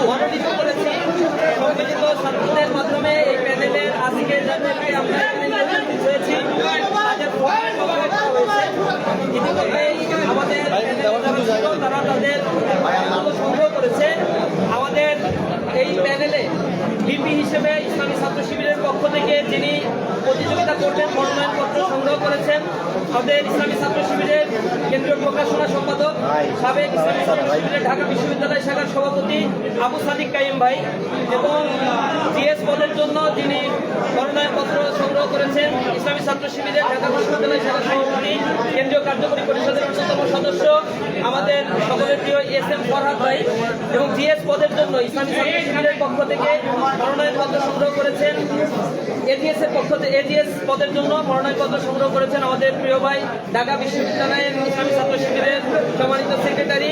মনোনীত করেছি সম্মিলিত ছাত্রদের মাধ্যমে এই প্যানেলের আজকে যাদেরকে আমরা নির্বাচিত হয়েছি তাদের ইতিমধ্যেই আমাদের তারা তাদের সংগ্রহ করেছে। আমাদের এই প্যানেলে ভিপি হিসেবে ইসলামী ছাত্র শিবিরের পক্ষ থেকে যিনি প্রতিযোগিতা করবেন মনোনয়নপত্র সংগ্রহ করেছেন আমাদের ইসলামী ছাত্র শিবিরের কেন্দ্রীয় প্রকাশনা সম্পাদক সাবেক ইসলামী ছাত্র শিবিরের ঢাকা বিশ্ববিদ্যালয় শাখার সভাপতি আবু সাদিক কাইম ভাই, এবং জিএস পদের জন্য যিনি মনোনয়নপত্র সংগ্রহ করেছেন ইসলামী ছাত্র শিবিরের ঢাকা বিশ্ববিদ্যালয় শাখার সভাপতি কেন্দ্রীয় কার্যকরী পরিষদের অন্যতম সদস্য আমাদের সকলের প্রিয় এস.এম. ফরহাদ ভাই, এবং জিএস পদের জন্য ইসলামী ছাত্র শিবিরের পক্ষ থেকে মনোনয়নপত্র সংগ্রহ করেছেন এজিএস পদের জন্য মনোনয়নপত্র সংগ্রহ করেছেন আমাদের প্রিয় ভাই ঢাকা বিশ্ববিদ্যালয়ের ইসলামী ছাত্র শিবিরের সম্মানিত সেক্রেটারি